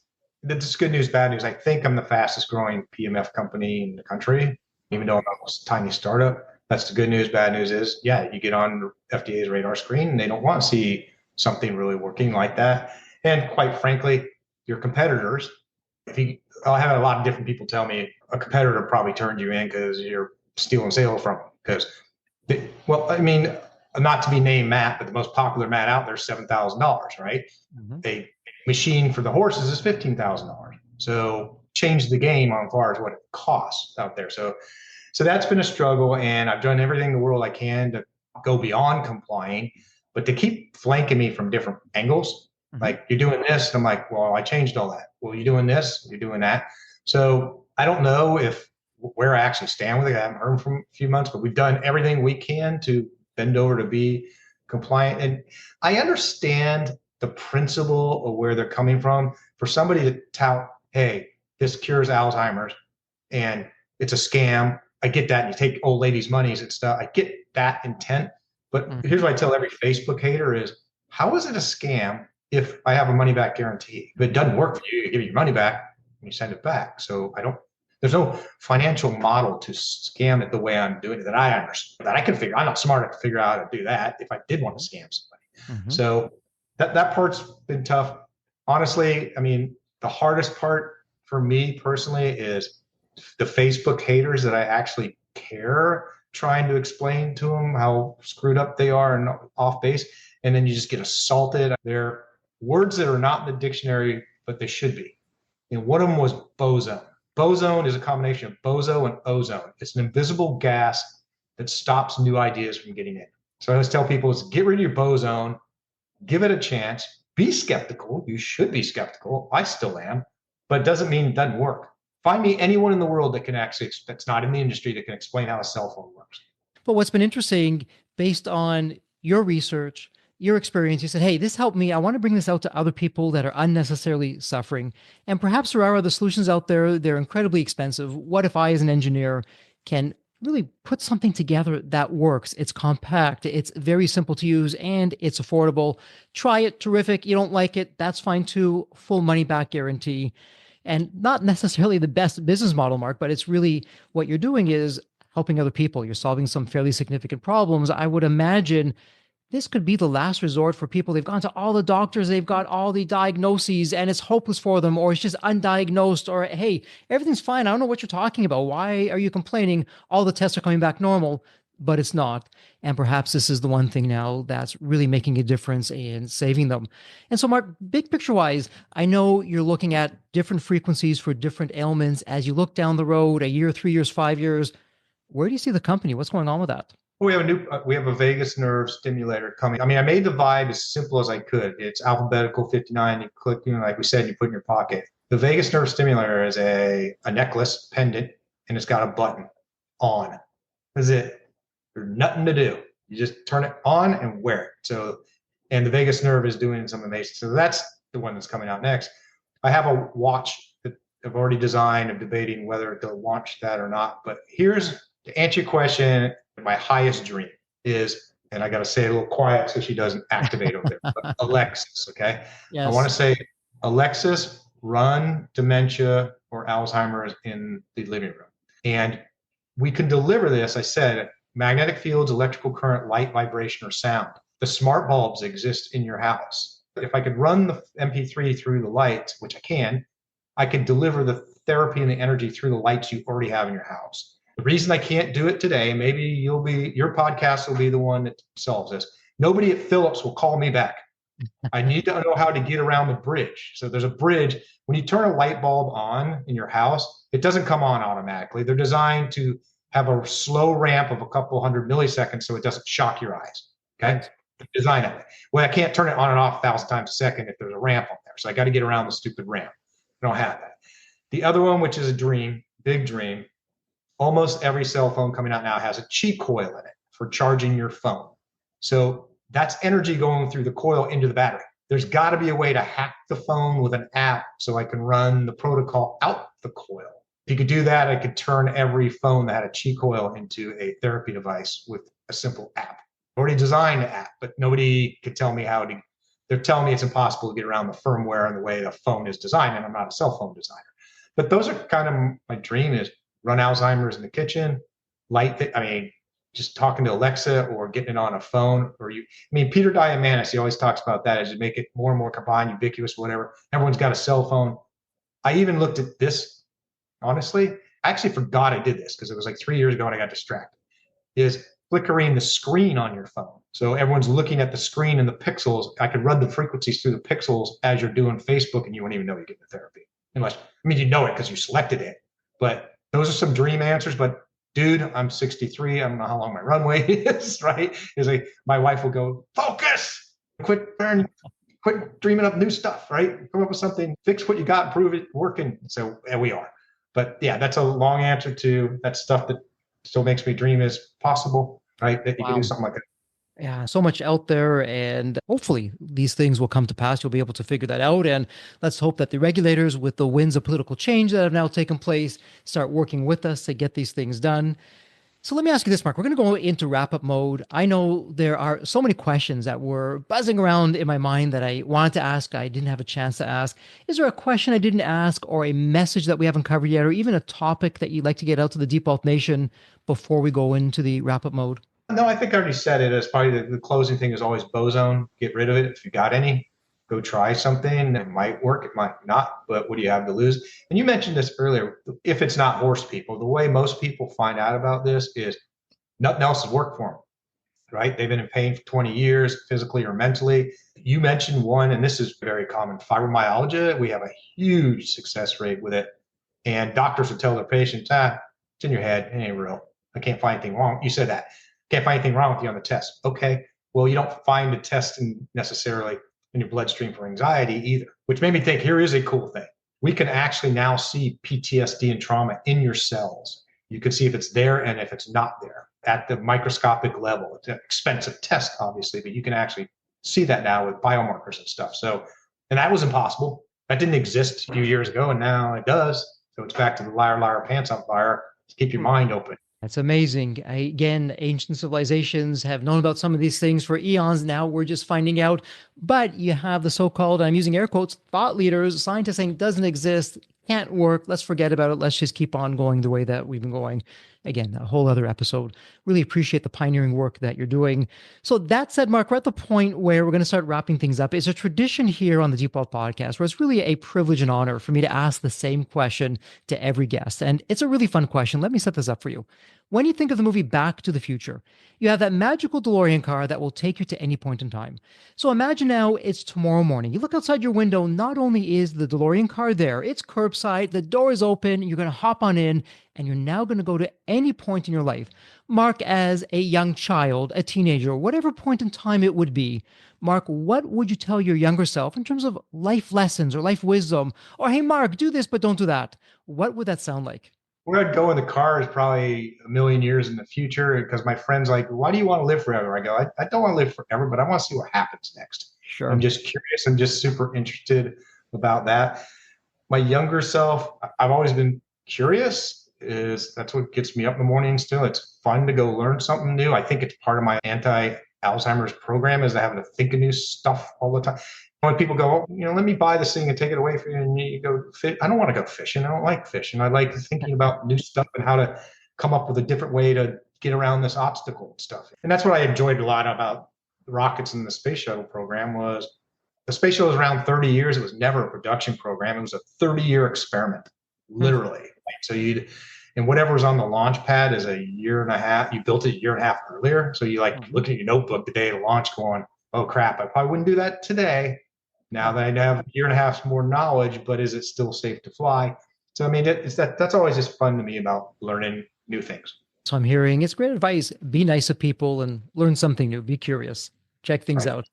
B: this good news, bad news. I think I'm the fastest growing PMF company in the country, even though I'm a tiny startup. That's the good news. Bad news is, yeah, you get on FDA's radar screen and they don't want to see something really working like that. And quite frankly, your competitors, I have a lot of different people tell me a competitor probably turned you in because you're stealing sales from them. Because, well, I mean, not to be named Matt, but the most popular mat out there is $7,000, right? A machine for the horses is $15,000. So change the game on far as what it costs out there. So that's been a struggle, and I've done everything in the world I can to go beyond complying, but to keep flanking me from different angles. Like, you're doing this. And I'm like, well, I changed all that. Well, you're doing this, you're doing that. So I don't know where I actually stand with it. I haven't heard from a few months, but we've done everything we can to bend over to be compliant. And I understand the principle of where they're coming from. For somebody to tout, hey, this cures Alzheimer's and it's a scam. I get that. And you take old ladies' monies and stuff. I get that intent. But here's what I tell every Facebook hater is, how is it a scam if I have a money back guarantee? If it doesn't work for you, you give your money back and you send it back. So there's no financial model to scam it the way I'm doing it that I understand, that I can figure. I'm not smart enough to figure out how to do that if I did want to scam somebody. So that part's been tough. Honestly, I mean, the hardest part for me personally is the Facebook haters that I actually care, trying to explain to them how screwed up they are and off base. And then you just get assaulted. They're words that are not in the dictionary, but they should be. And one of them was boson. Boson is a combination of bozo and ozone. It's an invisible gas that stops new ideas from getting in. So I always tell people is get rid of your boson, give it a chance, be skeptical. You should be skeptical. I still am, but it doesn't mean it doesn't work. Find me anyone in the world that can actually, that's not in the industry, that can explain how a cell phone works.
A: But what's been interesting, based on your research, your experience, you said, hey, this helped me. I want to bring this out to other people that are unnecessarily suffering. And perhaps there are other solutions out there. They're incredibly expensive. What if I, as an engineer, can really put something together that works. It's compact, it's very simple to use, and it's affordable. Try it, terrific. You don't like it, that's fine too. Full money back guarantee. And not necessarily the best business model, Mark, but it's really what you're doing is helping other people. You're solving some fairly significant problems. I would imagine this could be the last resort for people. They've gone to all the doctors, they've got all the diagnoses, and it's hopeless for them, or it's just undiagnosed, or hey, everything's fine. I don't know what you're talking about. Why are you complaining? All the tests are coming back normal, but it's not. And perhaps this is the one thing now that's really making a difference in saving them. And so, Mark, big picture wise, I know you're looking at different frequencies for different ailments. As you look down the road, a year, 3 years, 5 years, where do you see the company? What's going on with that?
B: We have a vagus nerve stimulator coming. I mean, I made the Vibe as simple as I could. It's alphabetical 59. You click, like we said, you put in your pocket. The vagus nerve stimulator is a necklace pendant, and it's got a button on. That's it. There's nothing to do. You just turn it on and wear it. So, and the vagus nerve is doing some amazing. So that's the one that's coming out next. I have a watch that I've already designed. I'm debating whether to launch that or not. But here's to answer your question. My highest dream is, and I got to say it a little quiet so she doesn't activate over there, but Alexis, okay? Yes. I want to say, Alexis, run dementia or Alzheimer's in the living room. And we can deliver this, I said, magnetic fields, electrical current, light, vibration, or sound. The smart bulbs exist in your house. If I could run the MP3 through the lights, which I could deliver the therapy and the energy through the lights you already have in your house. The reason I can't do it today, maybe your podcast will be the one that solves this. Nobody at Philips will call me back. I need to know how to get around the bridge. So there's a bridge. When you turn a light bulb on in your house, it doesn't come on automatically. They're designed to have a slow ramp of a couple hundred milliseconds so it doesn't shock your eyes. Okay? The design of it. Well, I can't turn it on and off 1,000 times a second if there's a ramp on there. So I got to get around the stupid ramp. I don't have that. The other one, which is a dream, big dream, almost every cell phone coming out now has a cheat coil in it for charging your phone. So that's energy going through the coil into the battery. There's got to be a way to hack the phone with an app so I can run the protocol out the coil. If you could do that, I could turn every phone that had a cheat coil into a therapy device with a simple app. I already designed the app, but nobody could tell me how to. They're telling me it's impossible to get around the firmware and the way the phone is designed, and I'm not a cell phone designer. But those are kind of my dream is run Alzheimer's in the kitchen, just talking to Alexa or getting it on a phone Peter Diamandis, he always talks about that as you make it more and more combined, ubiquitous, whatever. Everyone's got a cell phone. I even looked at this, honestly, I actually forgot I did this because it was like 3 years ago and I got distracted, is flickering the screen on your phone. So everyone's looking at the screen and the pixels. I could run the frequencies through the pixels as you're doing Facebook and you won't even know you're getting the therapy. You know it because you selected it, but those are some dream answers, but dude, I'm 63. I don't know how long my runway is, right? My wife will go, focus, quit dreaming up new stuff, right? Come up with something, fix what you got, prove it working. So there we are. But yeah, that's a long answer to that stuff that still makes me dream is possible, right? That you can do something like that.
A: Yeah, so much out there, and hopefully these things will come to pass. You'll be able to figure that out, and let's hope that the regulators, with the winds of political change that have now taken place, start working with us to get these things done. So let me ask you this, Mark. We're going to go into wrap-up mode. I know there are so many questions that were buzzing around in my mind that I wanted to ask, I didn't have a chance to ask. Is there a question I didn't ask, or a message that we haven't covered yet, or even a topic that you'd like to get out to the Deep Wealth Nation before we go into the wrap-up mode?
B: No, I think I already said it. As probably the closing thing is always boson. Get rid of it. If you got any, go try something. It might work. It might not. But what do you have to lose? And you mentioned this earlier. If it's not horse people, the way most people find out about this is nothing else has worked for them, right? They've been in pain for 20 years, physically or mentally. You mentioned one, and this is very common, fibromyalgia. We have a huge success rate with it. And doctors would tell their patients, it's in your head. It ain't real. I can't find anything wrong. You said that. Can't find anything wrong with you on the test. Okay. Well, you don't find a test necessarily in your bloodstream for anxiety either, which made me think here is a cool thing. We can actually now see PTSD and trauma in your cells. You can see if it's there and if it's not there at the microscopic level. It's an expensive test, obviously, but you can actually see that now with biomarkers and stuff. So, and that was impossible. That didn't exist a few years ago, and now it does. So it's back to the liar, liar, pants on fire. Keep your mind open.
A: That's amazing. Again, ancient civilizations have known about some of these things for eons. Now we're just finding out. But you have the so-called, I'm using air quotes, thought leaders, scientists saying it doesn't exist, can't work. Let's forget about it. Let's just keep on going the way that we've been going. Again, a whole other episode. Really appreciate the pioneering work that you're doing. So that said, Mark, we're at the point where we're going to start wrapping things up. It's a tradition here on the Deep Wealth Podcast where it's really a privilege and honor for me to ask the same question to every guest. And it's a really fun question. Let me set this up for you. When you think of the movie Back to the Future, you have that magical DeLorean car that will take you to any point in time. So imagine now it's tomorrow morning. You look outside your window, not only is the DeLorean car there, it's curbside, the door is open, you're going to hop on in, and you're now going to go to any point in your life. Mark, as a young child, a teenager, whatever point in time it would be, Mark, what would you tell your younger self in terms of life lessons or life wisdom? Or, hey, Mark, do this, but don't do that. What would that sound like?
B: Where I'd go in the car is probably a million years in the future because my friend's like, why do you want to live forever? I go, I don't want to live forever, but I want to see what happens next.
A: Sure.
B: I'm just curious. I'm just super interested about that. My younger self, I've always been curious. That's what gets me up in the morning still. It's fun to go learn something new. I think it's part of my anti-Alzheimer's program is having to think of new stuff all the time. When people go, let me buy this thing and take it away from you, and you go, I don't want to go fishing. I don't like fishing. I like thinking about new stuff and how to come up with a different way to get around this obstacle and stuff. And that's what I enjoyed a lot about the rockets and the space shuttle program was the space shuttle was around 30 years. It was never a production program. It was a 30-year experiment, literally. Right? So and whatever was on the launch pad is a year and a half. You built it a year and a half earlier. So you look at your notebook the day of launch going, oh crap, I probably wouldn't do that today. Now that I have a year and a half more knowledge, but is it still safe to fly? So, I mean, that's always just fun to me about learning new things.
A: So I'm hearing it's great advice. Be nice to people and learn something new. Be curious. Check things out.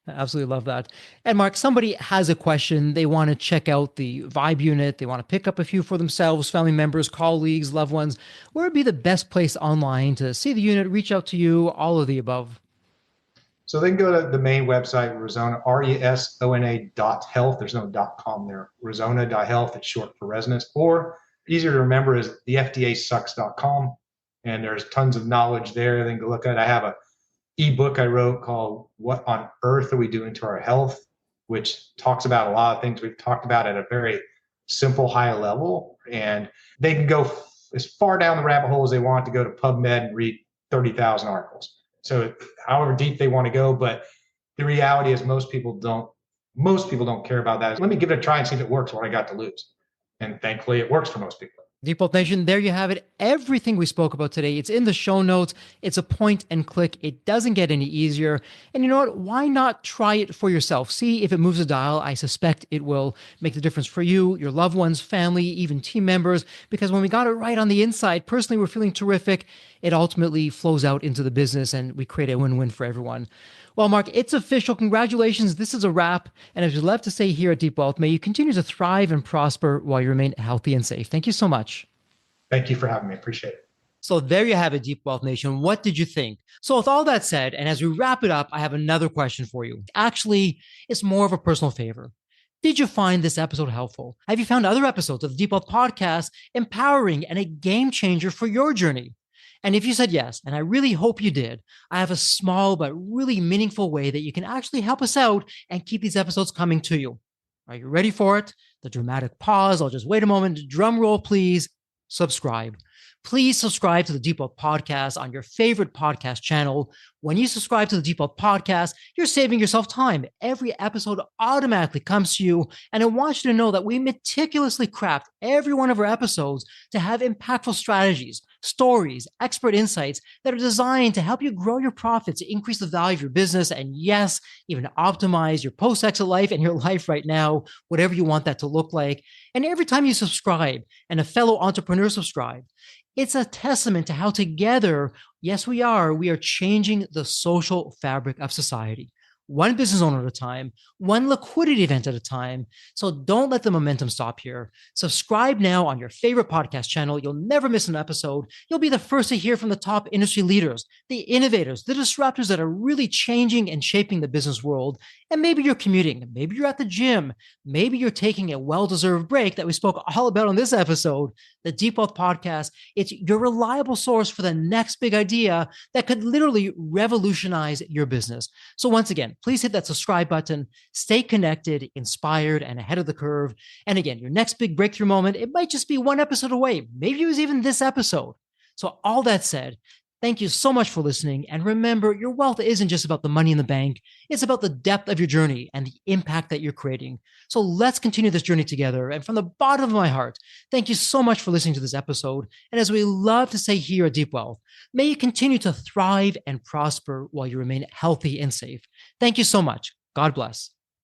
A: I absolutely love that. And Mark, somebody has a question. They want to check out the Vibe unit. They want to pick up a few for themselves, family members, colleagues, loved ones. Where would be the best place online to see the unit, reach out to you, all of the above?
B: So they can go to the main website, Resona, RESONA.health. There's no .com there. Resona.health, it's short for resonance. Or easier to remember is the FDAsucks.com. And there's tons of knowledge there. Then go look at it. I have a ebook I wrote called What on Earth Are We Doing to Our Health, which talks about a lot of things we've talked about at a very simple, high level. And they can go as far down the rabbit hole as they want to go to PubMed and read 30,000 articles. So however deep they want to go, but the reality is most people don't care about that. Let me give it a try and see if it works, what I got to lose. And thankfully it works for most people.
A: Deep Wealth Nation, there you have it. Everything we spoke about today, it's in the show notes. It's a point and click. It doesn't get any easier. And you know what? Why not try it for yourself? See if it moves a dial. I suspect it will make the difference for you, your loved ones, family, even team members. Because when we got it right on the inside, personally, we're feeling terrific. It ultimately flows out into the business and we create a win-win for everyone. Well, Mark, it's official. Congratulations. This is a wrap. And as we love to say here at Deep Wealth, may you continue to thrive and prosper while you remain healthy and safe. Thank you so much.
B: Thank you for having me. Appreciate it.
A: So there you have it, Deep Wealth Nation. What did you think? So with all that said, and as we wrap it up, I have another question for you. Actually, it's more of a personal favor. Did you find this episode helpful? Have you found other episodes of the Deep Wealth Podcast empowering and a game changer for your journey? And if you said yes, and I really hope you did, I have a small but really meaningful way that you can actually help us out and keep these episodes coming to you. Are you ready for it? The dramatic pause. I'll just wait a moment. Drum roll, please. Subscribe. Please subscribe to the Deep Wealth Podcast on your favorite podcast channel. When you subscribe to the Deep Wealth Podcast, you're saving yourself time. Every episode automatically comes to you. And I want you to know that we meticulously craft every one of our episodes to have impactful strategies, stories, expert insights that are designed to help you grow your profits, increase the value of your business, and yes, even optimize your post-exit life and your life right now, whatever you want that to look like. And every time you subscribe and a fellow entrepreneur subscribe, it's a testament to how together, yes, we are changing the social fabric of society. One business owner at a time, one liquidity event at a time. So don't let the momentum stop here. Subscribe now on your favorite podcast channel. You'll never miss an episode. You'll be the first to hear from the top industry leaders, the innovators, the disruptors that are really changing and shaping the business world. And maybe you're commuting, maybe you're at the gym, maybe you're taking a well-deserved break that we spoke all about on this episode. The Deep Wealth Podcast, it's your reliable source for the next big idea that could literally revolutionize your business. So once again, please hit that subscribe button, stay connected, inspired, and ahead of the curve. And again, your next big breakthrough moment, it might just be one episode away. Maybe it was even this episode. So all that said, thank you so much for listening. And remember, your wealth isn't just about the money in the bank. It's about the depth of your journey and the impact that you're creating. So let's continue this journey together. And from the bottom of my heart, thank you so much for listening to this episode. And as we love to say here at Deep Wealth, may you continue to thrive and prosper while you remain healthy and safe. Thank you so much. God bless.